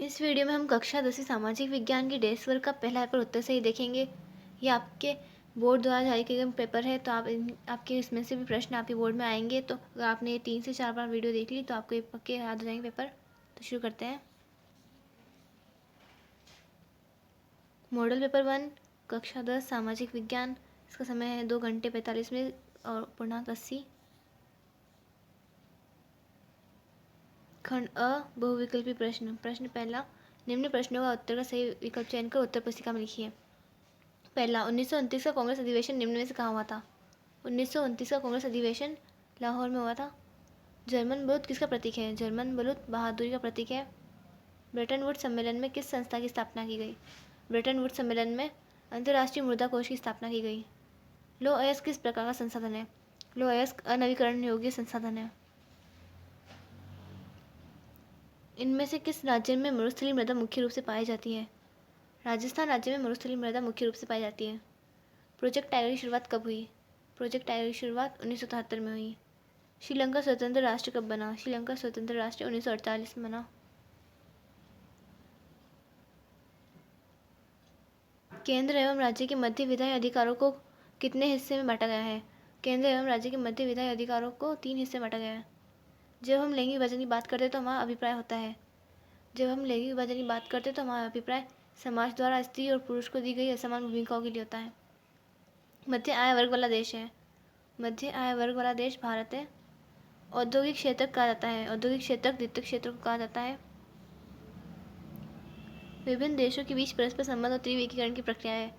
इस वीडियो में हम कक्षा 10वीं सामाजिक विज्ञान की डेस्क वर्क का पहला पेपर उत्तर सही देखेंगे। ये आपके बोर्ड द्वारा जारी किए गए पेपर है, तो आपके इसमें से भी प्रश्न आपके बोर्ड में आएंगे। तो अगर आपने ये 3 से 4 बार वीडियो देख ली तो आपको ये पक्के याद हो जाएंगे पेपर। तो शुरू करते हैं। मॉडल पेपर 1 कक्षा 10 सामाजिक विज्ञान। इसका समय है 2 घंटे 45 मिनट और पूर्णांक 80। खंड अ बहुविकल्पी प्रश्न। प्रश्न पहला, निम्न प्रश्नों का उत्तर का सही विकल्प चयन कर उत्तर पुस्तिका में लिखिए। पहला, 1929 का कांग्रेस अधिवेशन निम्न में से कहाँ हुआ था? 1929 का कांग्रेस अधिवेशन लाहौर में हुआ था। जर्मन बलूत किसका प्रतीक है? जर्मन बलूत बहादुरी का प्रतीक है। ब्रेटन वुड्स सम्मेलन में किस संस्था की स्थापना की गई? ब्रेटन वुड्स सम्मेलन में अंतर्राष्ट्रीय मुद्रा कोष की स्थापना की गई। लौह अयस्क किस प्रकार का संसाधन है? लौह अयस्क अनवीकरण योग्य संसाधन है। इनमें से किस राज्य में मरुस्थलीय मृदा मुख्य रूप से पाई जाती है? राजस्थान राज्य में मरुस्थलीय मृदा मुख्य रूप से पाई जाती है। प्रोजेक्ट टाइगर की शुरुआत कब हुई? प्रोजेक्ट टाइगर की शुरुआत 1973 में हुई। श्रीलंका स्वतंत्र राष्ट्र कब बना? श्रीलंका स्वतंत्र राष्ट्र 1948 में बना। केंद्र एवं राज्य के मध्य विधायी अधिकारों को कितने हिस्से में बांटा गया है? केंद्र एवं राज्य के मध्य विधायी अधिकारों को 3 हिस्से में बांटा गया है। जब हम लैंगिक विभाजन की बात करते हैं तो हमारा अभिप्राय होता है जब हम लैंगिक विभाजन की बात करते हैं तो हमारा अभिप्राय समाज द्वारा स्त्री और पुरुष को दी गई असमान भूमिकाओं के लिए होता है। मध्य आय वर्ग वाला देश है। मध्य आय वर्ग वाला देश भारत है। औद्योगिक क्षेत्र कहा जाता है। औद्योगिक क्षेत्र द्वितीयक क्षेत्र को कहा जाता है। विभिन्न देशों के बीच परस्पर संबंध और तीव्र एकीकरण की प्रक्रिया है।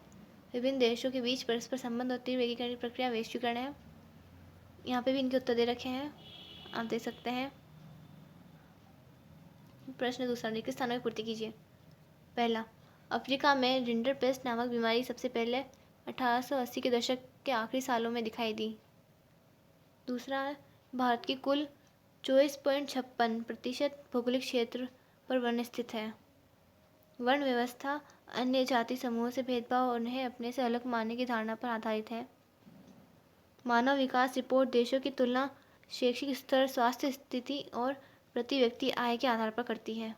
विभिन्न देशों के बीच परस्पर संबंध और तीव्र एकीकरण की प्रक्रिया वैश्वीकरण है। यहाँ पे भी इनके उत्तर दे रखे हैं, आप देख सकते हैं। प्रश्न दूसरा, निम्नलिखित स्थानों की पूर्ति कीजिए। पहला, अफ्रीका में रिंडरपेस्ट नामक बीमारी सबसे पहले 1880 के दशक के आखिरी सालों में दिखाई दी। दूसरा, भारत की कुल 24.56% भौगोलिक क्षेत्र पर वन स्थित है। वर्ण व्यवस्था अन्य जाति समूहों से भेदभाव और उन्हें अपने से अलग मानने की धारणा पर आधारित है। मानव विकास रिपोर्ट देशों की तुलना शैक्षिक स्तर, स्वास्थ्य स्थिति और प्रति व्यक्ति आय के आधार पर करती है।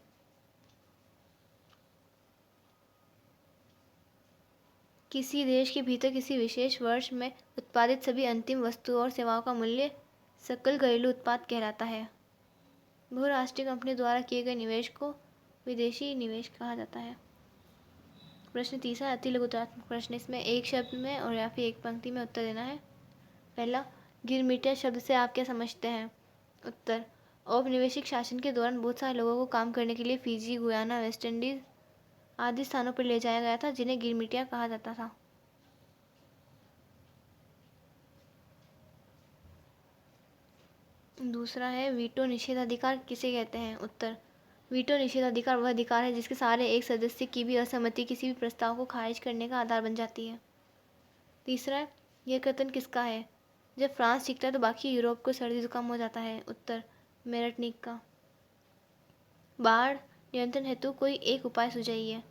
किसी देश के भीतर किसी विशेष वर्ष में उत्पादित सभी अंतिम वस्तुओं और सेवाओं का मूल्य सकल घरेलू उत्पाद कहलाता है। बहुराष्ट्रीय कंपनी द्वारा किए गए निवेश को विदेशी निवेश कहा जाता है। प्रश्न तीसरा, अति लघुत्तरात्मक प्रश्न। इसमें एक शब्द में और या फिर एक पंक्ति में उत्तर देना है। पहला, गिरमिटिया शब्द से आप क्या समझते हैं? उत्तर, औपनिवेशिक शासन के दौरान बहुत सारे लोगों को काम करने के लिए फिजी, गुयाना, वेस्ट इंडीज आदि स्थानों पर ले जाया गया था, जिन्हें गिरमिटिया कहा जाता था। दूसरा है, वीटो निषेधाधिकार किसे कहते हैं? उत्तर, वीटो निषेधाधिकार वह अधिकार है जिसके सहारे एक सदस्य की भी असहमति किसी भी प्रस्ताव को खारिज करने का आधार बन जाती है। तीसरा है, यह कथन किसका है? जब फ्रांस जीतता है तो बाकी यूरोप को सर्दी जुकाम हो जाता है। उत्तर, मेरटनिक का। बाढ़ नियंत्रण हेतु कोई एक उपाय सुझाइए।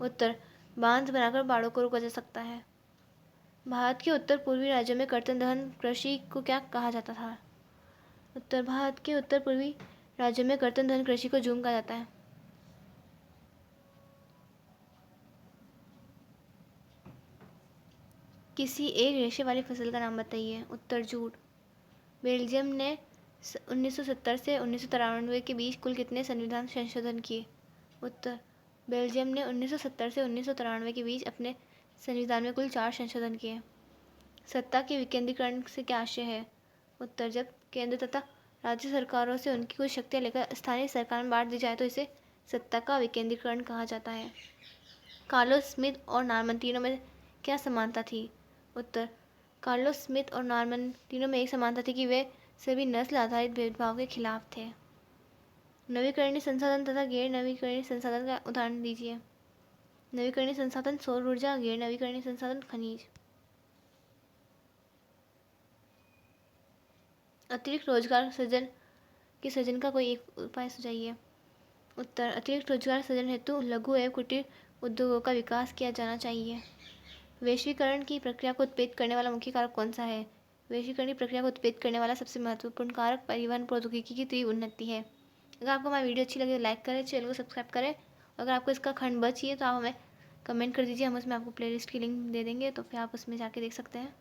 उत्तर, बांध बनाकर बाढ़ों को रोका जा सकता है। भारत के उत्तर पूर्वी राज्यों में कर्तन दहन कृषि को क्या कहा जाता था? उत्तर, भारत के उत्तर पूर्वी राज्यों में कर्तन दहन कृषि को झूम कहा जाता है। किसी एक रेशे वाली फसल का नाम बताइए। उत्तर, जूट। बेल्जियम ने 1970 से 1993 के बीच कुल कितने संविधान संशोधन किए? उत्तर, बेल्जियम ने 1970 से 1993 के बीच अपने संविधान में कुल 4 संशोधन किए। सत्ता के विकेंद्रीकरण से क्या आशय है? उत्तर, जब केंद्र तथा राज्य सरकारों से उनकी कुछ शक्तियाँ लेकर स्थानीय सरकार में बांट दी जाए तो इसे सत्ता का विकेंद्रीकरण कहा जाता है। कार्लोस स्मिथ और नॉर्मन तीनों में क्या समानता थी? उत्तर, कार्लोस स्मिथ और नॉर्मन तीनों में एक समानता थी कि वे सभी नस्ल आधारित भेदभाव के खिलाफ थे। नवीकरणीय संसाधन तथा गैर नवीकरणीय संसाधन का उदाहरण दीजिए। नवीकरणीय संसाधन सौर ऊर्जा, गैर नवीकरणीय संसाधन खनिज। अतिरिक्त रोजगार सृजन का कोई एक उपाय सुझाइए। उत्तर, अतिरिक्त रोजगार सृजन हेतु लघु एवं कुटीर उद्योगों का विकास किया जाना चाहिए। वैश्वीकरण की प्रक्रिया को उत्प्रेरित करने वाला मुख्य कारक कौन सा है? वैश्वीकरण की प्रक्रिया को उत्प्रेरित करने वाला सबसे महत्वपूर्ण कारक परिवहन प्रौद्योगिकी की तीव्र उन्नति है। अगर आपको हमारी वीडियो अच्छी लगे तो लाइक करें, चैनल को सब्सक्राइब करें अगर आपको इसका खंड ब चाहिए तो आप हमें कमेंट कर दीजिए, हम उसमें आपको प्लेलिस्ट की लिंक दे देंगे, तो फिर आप उसमें जाके देख सकते हैं।